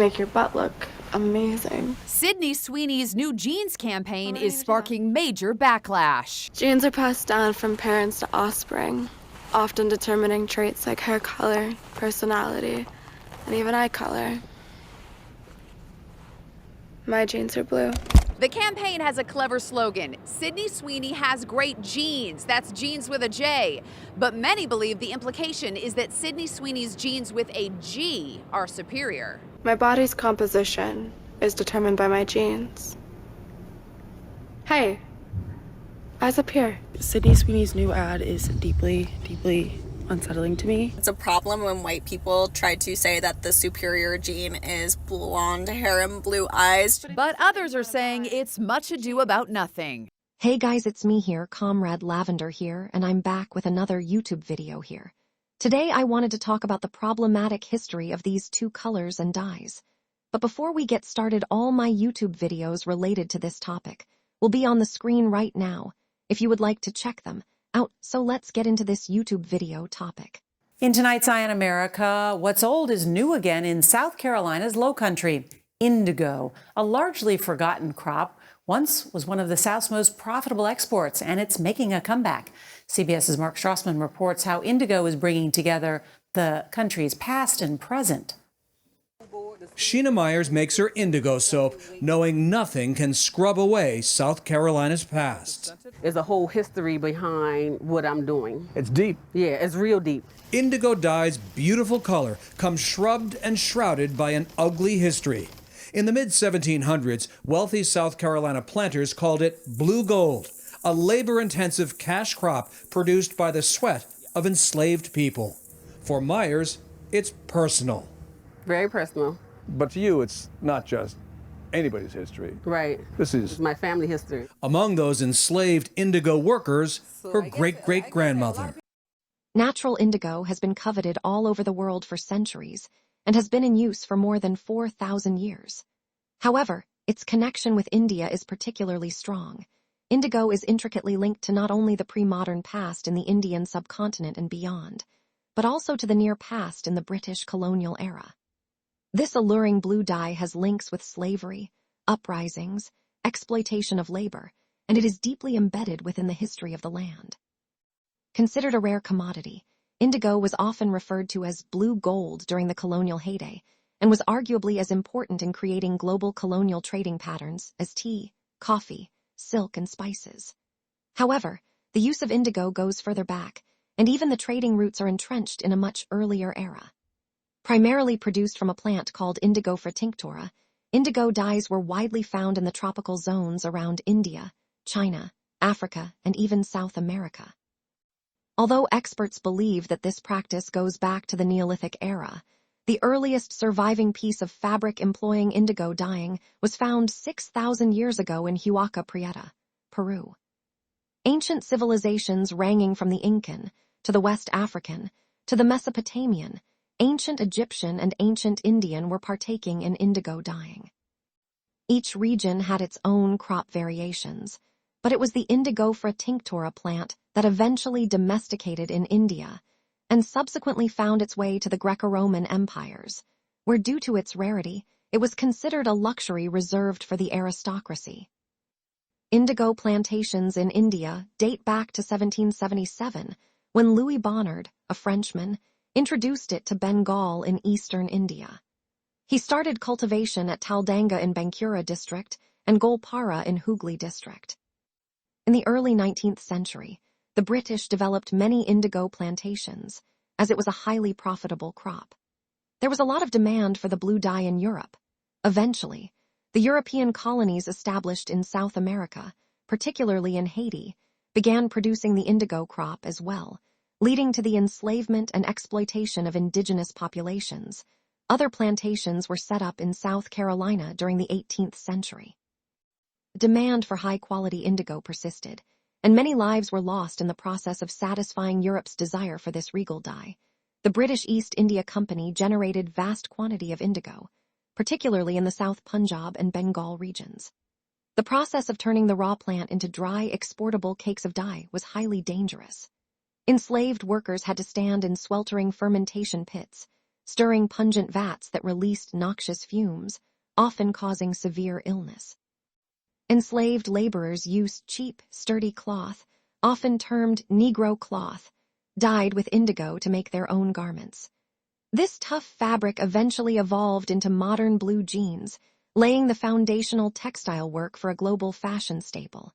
make your butt look amazing. Sydney Sweeney's new jeans campaign is sparking major backlash. Jeans are passed down from parents to offspring, often determining traits like hair color, personality, and even eye color. My jeans are blue. The campaign has a clever slogan: Sydney Sweeney has great jeans. That's jeans with a J. But many believe the implication is that Sydney Sweeney's jeans with a G are superior. My body's composition is determined by my genes. Hey, eyes up here. Sydney Sweeney's new ad is deeply, deeply unsettling to me. It's a problem when white people try to say that the superior gene is blonde hair and blue eyes. But others are saying it's much ado about nothing. Hey guys, it's me here, Comrade Lavender here, and I'm back with another YouTube video here. Today I wanted to talk about the problematic history of these two colors and dyes. But before we get started, all my YouTube videos related to this topic will be on the screen right now if you would like to check them out. So let's get into this YouTube video topic. In tonight's Eye on America, what's old is new again in South Carolina's Low Country. Indigo, a largely forgotten crop, once was one of the South's most profitable exports, and it's making a comeback. CBS's Mark Strassman reports how indigo is bringing together the country's past and present. Sheena Myers makes her indigo soap, knowing nothing can scrub away South Carolina's past. There's a whole history behind what I'm doing. It's deep. Yeah, it's real deep. Indigo dye's beautiful color comes shrubbed and shrouded by an ugly history. In the mid-1700s, wealthy South Carolina planters called it blue gold, a labor-intensive cash crop produced by the sweat of enslaved people. For Myers, it's personal. Very personal. But to you, it's not just anybody's history. Right. This is It's my family history. Among those enslaved indigo workers, her great-great-grandmother. Natural indigo has been coveted all over the world for centuries and has been in use for more than 4,000 years. However, its connection with India is particularly strong. Indigo is intricately linked to not only the pre-modern past in the Indian subcontinent and beyond, but also to the near past in the British colonial era. This alluring blue dye has links with slavery, uprisings, exploitation of labor, and it is deeply embedded within the history of the land. Considered a rare commodity, indigo was often referred to as blue gold during the colonial heyday and was arguably as important in creating global colonial trading patterns as tea, coffee, silk, and spices. However, the use of indigo goes further back, and even the trading routes are entrenched in a much earlier era. Primarily produced from a plant called Indigo tinctura, indigo dyes were widely found in the tropical zones around India, China, Africa, and even South America. Although experts believe that this practice goes back to the Neolithic era, the earliest surviving piece of fabric employing indigo dyeing was found 6,000 years ago in Chaugucha, Prieta, Peru. Ancient civilizations ranging from the Incan to the West African to the Mesopotamian, ancient Egyptian and ancient Indian were partaking in indigo dyeing. Each region had its own crop variations, but it was the Indigo tinctura plant that eventually domesticated in India and subsequently found its way to the Greco-Roman empires, where due to its rarity, it was considered a luxury reserved for the aristocracy. Indigo plantations in India date back to 1777, when Louis Bonnaud, a Frenchman, introduced it to Bengal in eastern India. He started cultivation at Taldanga in Bankura district and Golpara in Hooghly district. In the early 19th century, the British developed many indigo plantations, as it was a highly profitable crop. There was a lot of demand for the blue dye in Europe. Eventually, the European colonies established in South America, particularly in Haiti, began producing the indigo crop as well, leading to the enslavement and exploitation of indigenous populations. Other plantations were set up in South Carolina during the 18th century. Demand for high-quality indigo persisted, and many lives were lost in the process of satisfying Europe's desire for this regal dye. The British East India Company generated vast quantity of indigo, particularly in the South Punjab and Bengal regions. The process of turning the raw plant into dry, exportable cakes of dye was highly dangerous. Enslaved workers had to stand in sweltering fermentation pits, stirring pungent vats that released noxious fumes, often causing severe illness. Enslaved laborers used cheap, sturdy cloth, often termed Negro cloth, dyed with indigo to make their own garments. This tough fabric eventually evolved into modern blue jeans, laying the foundational textile work for a global fashion staple.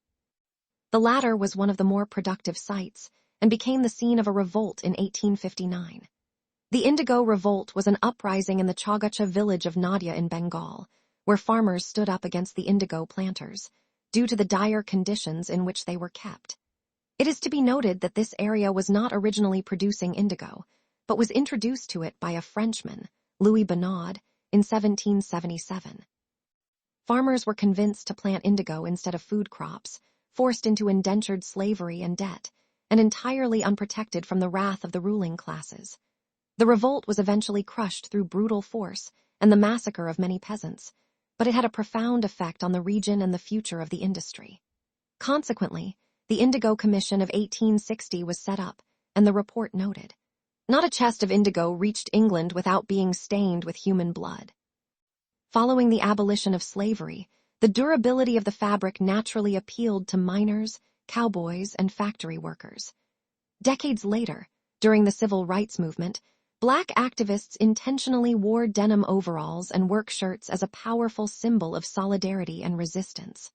The latter was one of the more productive sites and became the scene of a revolt in 1859. The Indigo Revolt was an uprising in the Chaugucha village of Nadia in Bengal, where farmers stood up against the indigo planters, due to the dire conditions in which they were kept. It is to be noted that this area was not originally producing indigo, but was introduced to it by a Frenchman, Bonnaud, in 1777. Farmers were convinced to plant indigo instead of food crops, forced into indentured slavery and debt, and entirely unprotected from the wrath of the ruling classes. The revolt was eventually crushed through brutal force and the massacre of many peasants, but it had a profound effect on the region and the future of the industry. Consequently, the Indigo Commission of 1860 was set up, and the report noted, "Not a chest of indigo reached England without being stained with human blood." Following the abolition of slavery, the durability of the fabric naturally appealed to miners, cowboys, and factory workers. Decades later, during the civil rights movement, Black activists intentionally wore denim overalls and work shirts as a powerful symbol of solidarity and resistance.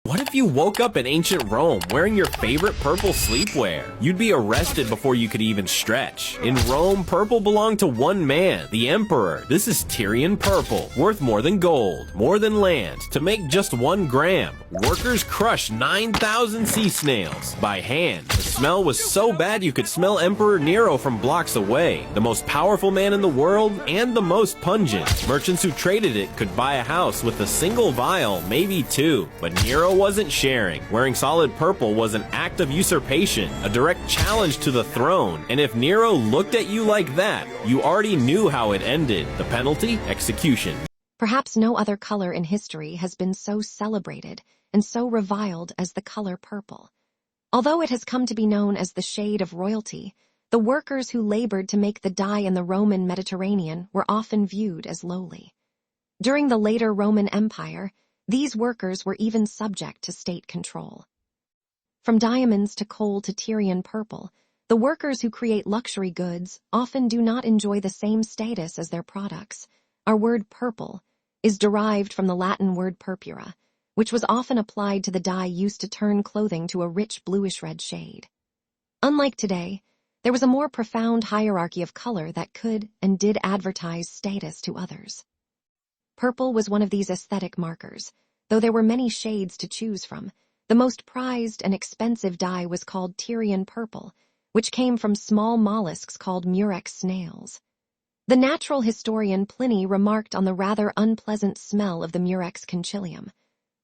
What if you woke up in ancient Rome wearing your favorite purple sleepwear? You'd be arrested before you could even stretch. In Rome, purple belonged to one man, the emperor. This is Tyrian purple, worth more than gold, more than land. To make just 1 gram, workers crushed 9,000 sea snails by hand. The smell was so bad you could smell Emperor Nero from blocks away. The most powerful man in the world and the most pungent. Merchants who traded it could buy a house with a single vial, maybe 2. But Nero wasn't sharing. Wearing solid purple was an act of usurpation, a direct challenge to the throne, and if Nero looked at you like that, you already knew how it ended. The penalty? Execution. Perhaps no other color in history has been so celebrated and so reviled as the color purple. Although it has come to be known as the shade of royalty, the workers who labored to make the dye in the Roman Mediterranean were often viewed as lowly. During the later Roman Empire, these workers were even subject to state control. From diamonds to coal to Tyrian purple, the workers who create luxury goods often do not enjoy the same status as their products. Our word purple is derived from the Latin word purpura, which was often applied to the dye used to turn clothing to a rich bluish-red shade. Unlike today, there was a more profound hierarchy of color that could and did advertise status to others. Purple was one of these aesthetic markers. Though there were many shades to choose from, the most prized and expensive dye was called Tyrian purple, which came from small mollusks called murex snails. The natural historian Pliny remarked on the rather unpleasant smell of the murex conchylium,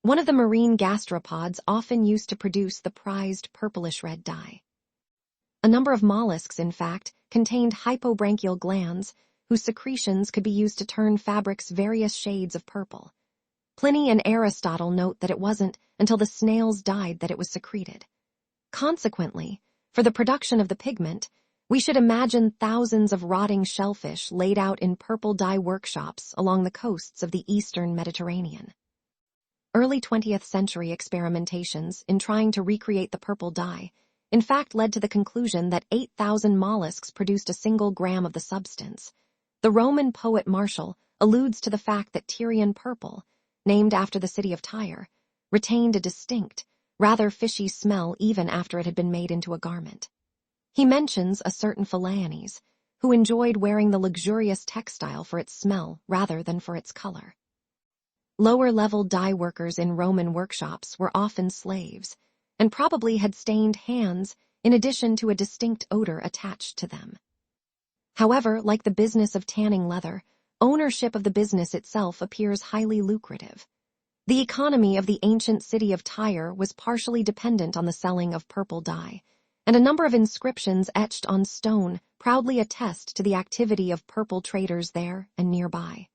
one of the marine gastropods often used to produce the prized purplish-red dye. A number of mollusks, in fact, contained hypobranchial glands, whose secretions could be used to turn fabric's various shades of purple. Pliny and Aristotle note that it wasn't until the snails died that it was secreted. Consequently, for the production of the pigment, we should imagine thousands of rotting shellfish laid out in purple dye workshops along the coasts of the eastern Mediterranean. Early 20th century experimentations in trying to recreate the purple dye in fact led to the conclusion that 8,000 mollusks produced a single gram of the substance. The Roman poet Martial alludes to the fact that Tyrian purple, named after the city of Tyre, retained a distinct, rather fishy smell even after it had been made into a garment. He mentions a certain Philionnes, who enjoyed wearing the luxurious textile for its smell rather than for its color. Lower-level dye workers in Roman workshops were often slaves, and probably had stained hands in addition to a distinct odor attached to them. However, like the business of tanning leather, ownership of the business itself appears highly lucrative. The economy of the ancient city of Tyre was partially dependent on the selling of purple dye, and a number of inscriptions etched on stone proudly attest to the activity of purple traders there and nearby.